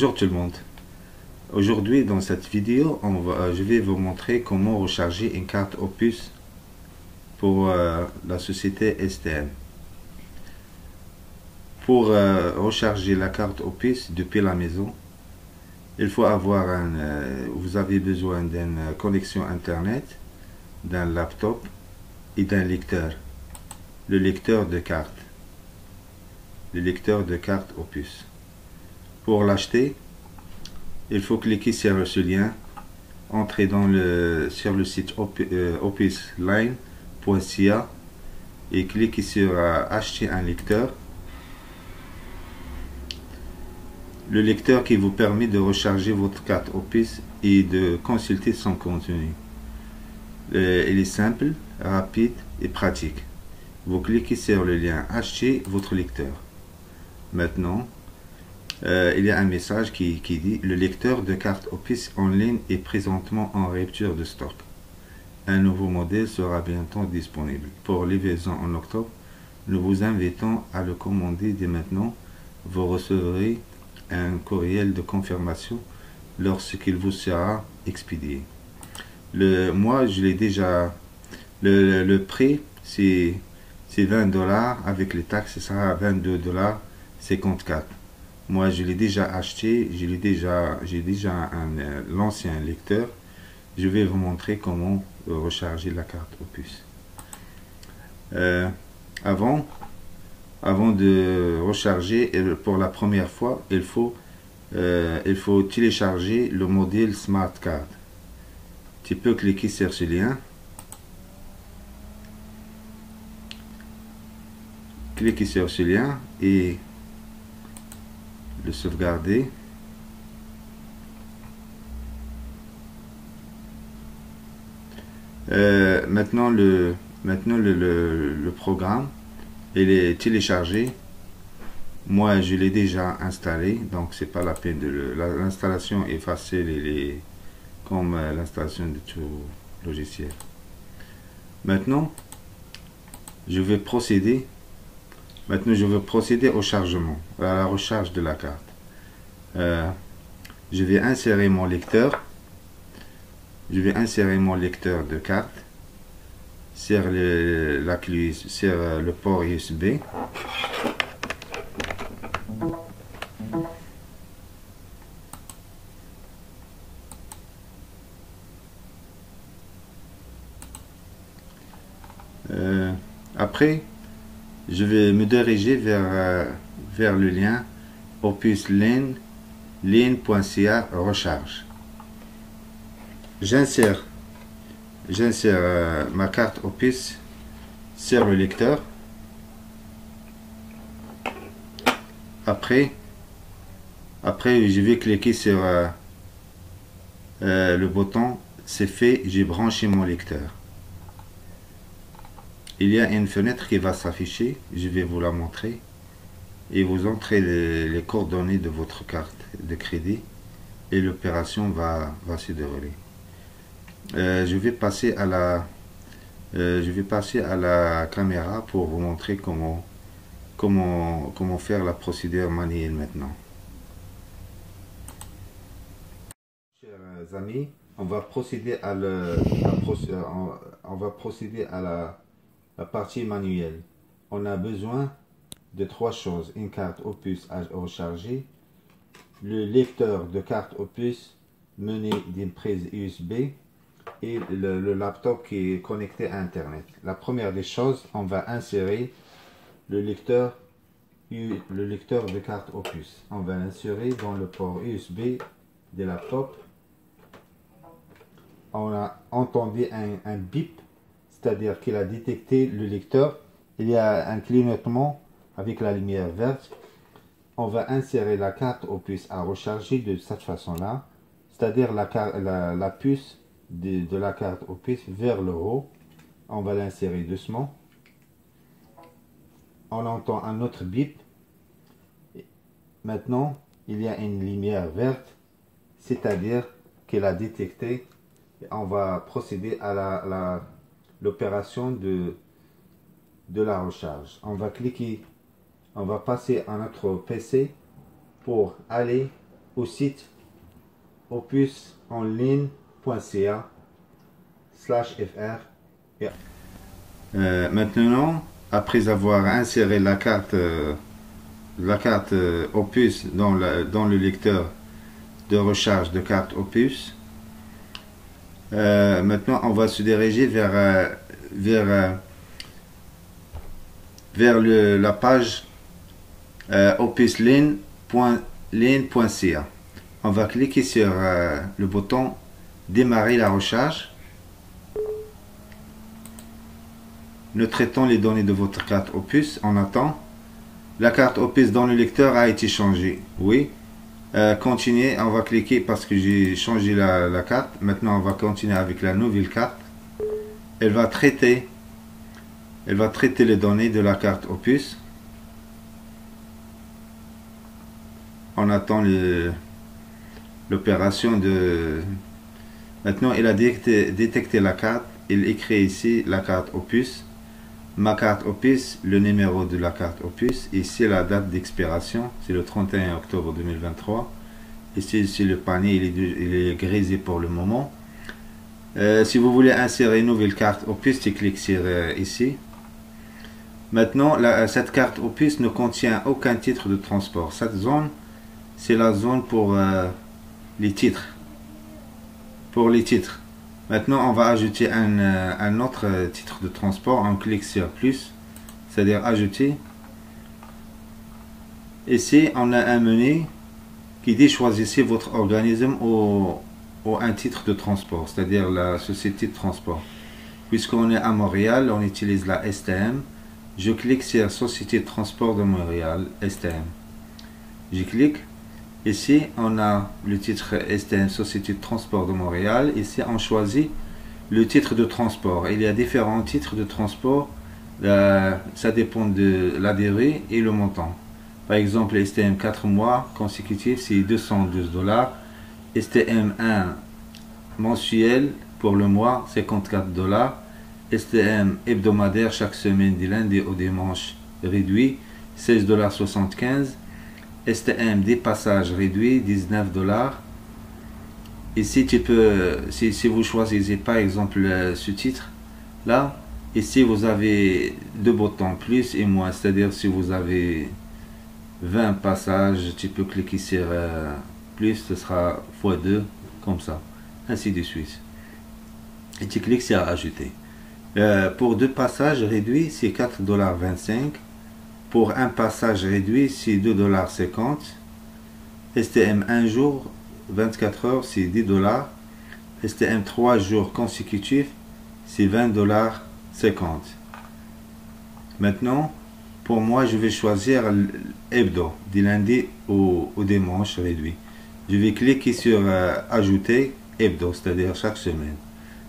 Bonjour tout le monde. Aujourd'hui dans cette vidéo, je vais vous montrer comment recharger une carte Opus pour la société STM. Pour recharger la carte Opus depuis la maison, il faut avoir vous avez besoin d'une connexion internet, d'un laptop et d'un lecteur. Le lecteur de carte. Le lecteur de carte Opus. Pour l'acheter, il faut cliquer sur ce lien, entrer sur le site opusline.ca et cliquer sur acheter un lecteur. Le lecteur qui vous permet de recharger votre carte Opus et de consulter son contenu. Il est simple, rapide et pratique. Vous cliquez sur le lien acheter votre lecteur. Maintenant, il y a un message qui dit le lecteur de carte Opus en ligne est présentement en rupture de stock. Un nouveau modèle sera bientôt disponible. Pour livraison en octobre, nous vous invitons à le commander dès maintenant. Vous recevrez un courriel de confirmation lorsqu'il vous sera expédié. Moi, je l'ai déjà. Le prix, c'est 20 $. Avec les taxes, ce sera 22,54 $. Moi, je l'ai déjà acheté, j'ai déjà l'ancien lecteur. Je vais vous montrer comment recharger la carte Opus. Avant de recharger, pour la première fois, il faut télécharger le modèle Smart Card. Tu peux cliquer sur ce lien. Cliquez sur ce lien et le sauvegarder. Maintenant le programme il est téléchargé. Moi je l'ai déjà installé, donc c'est pas la peine de l'installation est facile comme l'installation de tout logiciel. Maintenant je vais procéder au chargement, à la recharge de la carte. Je vais insérer mon lecteur. Je vais insérer mon lecteur de carte sur le port USB. Après, je vais me diriger vers le lien opusline.ca recharge. J'insère ma carte Opus sur le lecteur. Après je vais cliquer sur le bouton c'est fait, j'ai branché mon lecteur. Il y a une fenêtre qui va s'afficher, je vais vous la montrer et vous entrez les coordonnées de votre carte de crédit et l'opération va se dérouler. Je vais passer à la caméra pour vous montrer comment faire la procédure manuelle maintenant. Chers amis, on va procéder à la partie manuelle. On a besoin de trois choses: une carte Opus à recharger, le lecteur de carte Opus muni d'une prise USB et le laptop qui est connecté à internet. La première des choses, on va insérer le lecteur de carte Opus. On va l'insérer dans le port USB des laptops. On a entendu un bip, c'est-à-dire qu'il a détecté le lecteur. Il y a un clignotement avec la lumière verte. On va insérer la carte Opus à recharger de cette façon-là, c'est-à-dire la puce de la carte Opus vers le haut. On va l'insérer doucement. On entend un autre bip. Maintenant, il y a une lumière verte, c'est-à-dire qu'elle a détecté. On va procéder à l'opération de la recharge. On va passer à notre PC pour aller au site opusonline.ca/fr. Maintenant, après avoir inséré la carte Opus dans le lecteur de recharge de carte Opus, maintenant on va se diriger vers la page opusline.ca. On va cliquer sur le bouton démarrer la recharge. Nous traitons les données de votre carte Opus. On attend. La carte Opus dans le lecteur a été changée. Oui. Continuer. On va cliquer parce que j'ai changé la carte. Maintenant, on va continuer avec la nouvelle carte. Elle va traiter les données de la carte Opus. On attend l'opération de... Maintenant, il a détecté la carte. Il écrit ici la carte Opus. Ma carte Opus, le numéro de la carte Opus. Ici, la date d'expiration, c'est le 31 octobre 2023. Ici, le panier, il est grisé pour le moment. Si vous voulez insérer une nouvelle carte Opus, tu cliques sur ici. Maintenant, cette carte Opus ne contient aucun titre de transport. Cette zone, c'est la zone pour les titres. Pour les titres. Maintenant, on va ajouter un autre titre de transport. On clique sur plus, c'est-à-dire ajouter. Ici, on a un menu qui dit choisissez votre organisme ou un titre de transport, c'est-à-dire la société de transport. Puisqu'on est à Montréal, on utilise la STM. Je clique sur Société de transport de Montréal, STM. Je clique. Ici, on a le titre STM, Société de transport de Montréal. Ici, on choisit le titre de transport. Il y a différents titres de transport. Ça dépend de la durée et le montant. Par exemple, STM 4 mois consécutifs, c'est 212 $. STM 1 mensuel pour le mois, 54 $. STM hebdomadaire chaque semaine du lundi au dimanche réduit, 16,75 $. STM des passages réduits, 19 $. Ici, si vous choisissez par exemple ce titre là, ici vous avez deux boutons plus et moins, c'est-à-dire si vous avez 20 passages, tu peux cliquer sur plus, ce sera x2 comme ça, ainsi de suite, et tu cliques sur ajouter. Pour deux passages réduits, c'est 4,25 $. Pour un passage réduit, c'est 2,50 $. STM 1 jour, 24 heures, c'est 10 $. STM 3 jours consécutifs, c'est 20,50 $. Maintenant, pour moi, je vais choisir hebdo, du lundi au dimanche réduit. Je vais cliquer sur ajouter hebdo, c'est-à-dire chaque semaine,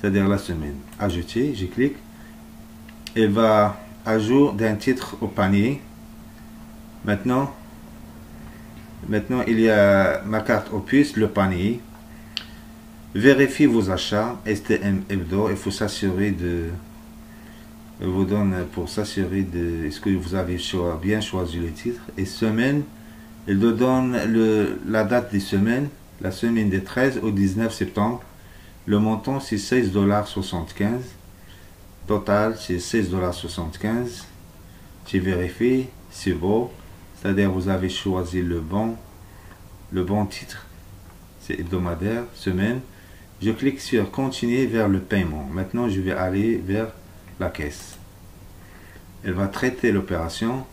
c'est-à-dire la semaine. Ajouter, je clique. Elle va ajout d'un titre au panier. Maintenant, il y a ma carte Opus, le panier. Vérifiez vos achats, STM hebdo. Il faut s'assurer de... Je vous donne pour s'assurer de... Est-ce que vous avez bien choisi le titre. Et semaine, il vous donne la date des semaines. La semaine des 13 au 19 septembre. Le montant, c'est 16,75 $. Total, c'est 16,75 $. Tu vérifies, c'est beau. C'est-à-dire vous avez choisi le bon titre. C'est hebdomadaire, semaine. Je clique sur continuer vers le paiement. Maintenant, je vais aller vers la caisse. Elle va traiter l'opération.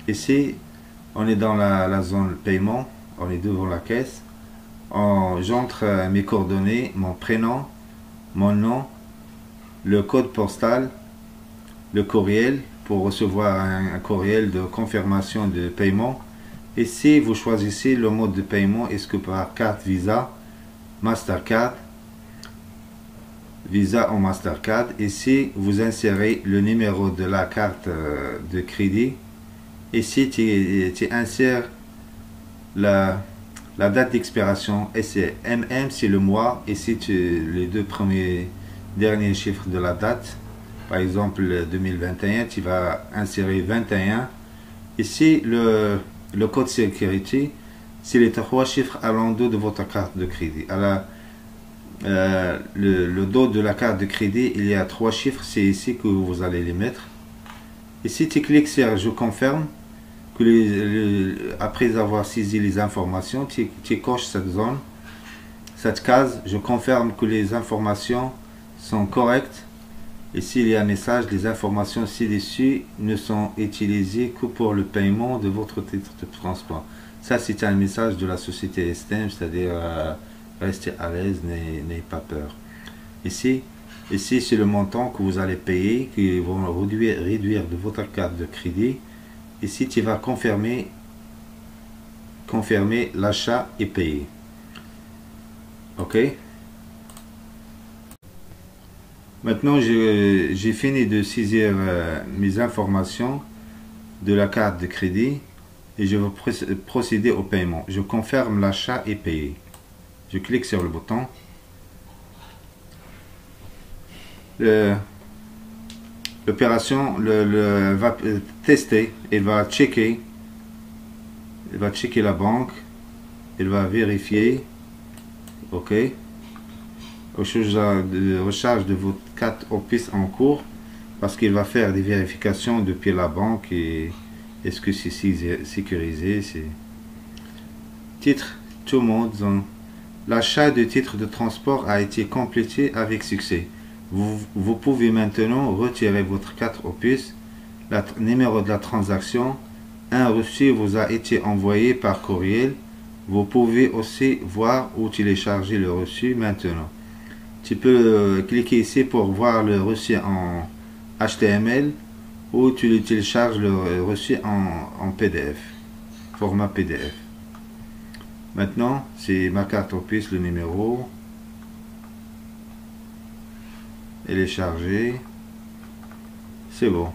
Ici, on est dans la zone paiement. On est devant la caisse. J'entre mes coordonnées, mon prénom, mon nom, le code postal, le courriel pour recevoir un courriel de confirmation de paiement. Ici, vous choisissez le mode de paiement, est-ce que par carte Visa, Mastercard, Visa ou Mastercard. Ici, vous insérez le numéro de la carte de crédit. Ici, tu insères la date d'expiration. Et c'est MM, c'est le mois. Ici, les deux derniers chiffres de la date. Par exemple, 2021, tu vas insérer 21. Ici, le code sécurité, c'est les 3 chiffres à l'endos de votre carte de crédit. Le dos de la carte de crédit, il y a 3 chiffres, c'est ici que vous allez les mettre. Et si tu cliques sur je confirme, après avoir saisi les informations, tu coches cette zone, cette case, je confirme que les informations sont correctes. Et s'il y a un message, les informations ci-dessus ne sont utilisées que pour le paiement de votre titre de transport. Ça, c'est un message de la société STM, c'est-à-dire restez à l'aise, n'ayez pas peur. Ici, c'est le montant que vous allez payer, qui vont réduire de votre carte de crédit. Ici, tu vas confirmer l'achat et payer. OK? Maintenant, j'ai fini de saisir mes informations de la carte de crédit et je vais procéder au paiement. Je confirme l'achat et payer. Je clique sur le bouton. L'opération va tester et va checker. Il va checker la banque. Il va vérifier. OK. Recharge de votre carte Opus en cours, parce qu'il va faire des vérifications depuis la banque et est-ce que c'est sécurisé. Titre, tout le monde. L'achat de titre de transport a été complété avec succès. Vous pouvez maintenant retirer votre carte Opus. Numéro de la transaction. Un reçu vous a été envoyé par courriel. Vous pouvez aussi voir ou télécharger le reçu maintenant. Tu peux cliquer ici pour voir le reçu en HTML ou tu le télécharges le reçu en PDF, format PDF. Maintenant, c'est ma carte Opus, le numéro. Elle est chargée. C'est bon.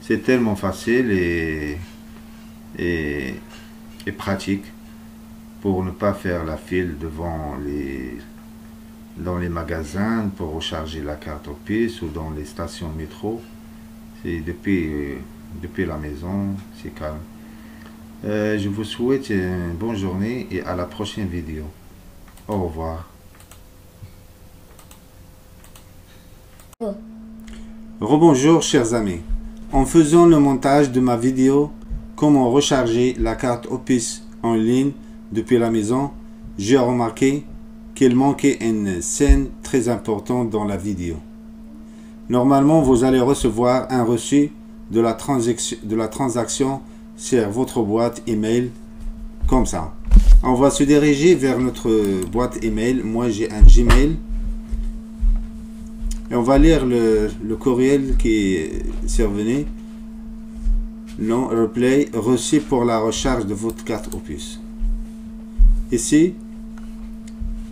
C'est tellement facile et pratique pour ne pas faire la file dans les magasins pour recharger la carte Opus ou dans les stations métro. C'est depuis la maison, c'est calme. Je vous souhaite une bonne journée et à la prochaine vidéo. Au revoir. Rebonjour chers amis. En faisant le montage de ma vidéo comment recharger la carte Opus en ligne depuis la maison, j'ai remarqué qu'il manquait une scène très importante dans la vidéo. Normalement, vous allez recevoir un reçu de la transaction sur votre boîte email comme ça. On va se diriger vers notre boîte email. Moi, j'ai un Gmail. Et on va lire le courriel qui est survenu. Non, replay, reçu pour la recharge de votre carte Opus. Ici,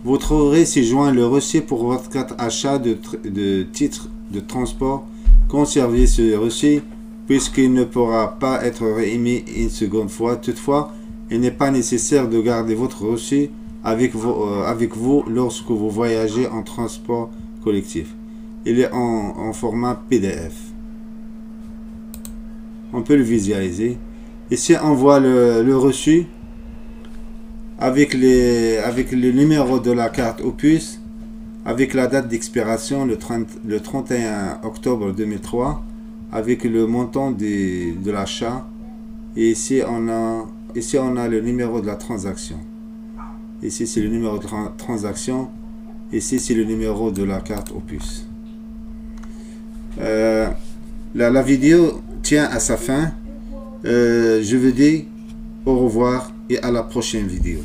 vous trouverez ci-joint le reçu pour votre carte achat de titre de transport. Conservez ce reçu puisqu'il ne pourra pas être réémis une seconde fois. Toutefois, il n'est pas nécessaire de garder votre reçu avec vous lorsque vous voyagez en transport collectif. Il est en format PDF. On peut le visualiser. Ici, on voit le reçu avec le numéro de la carte Opus, avec la date d'expiration le 31 octobre 2003, avec le montant de l'achat. Et ici on a le numéro de la transaction. Ici c'est le numéro de transaction. Ici c'est le numéro de la carte Opus. La vidéo tient à sa fin. Je vous dis au revoir et à la prochaine vidéo.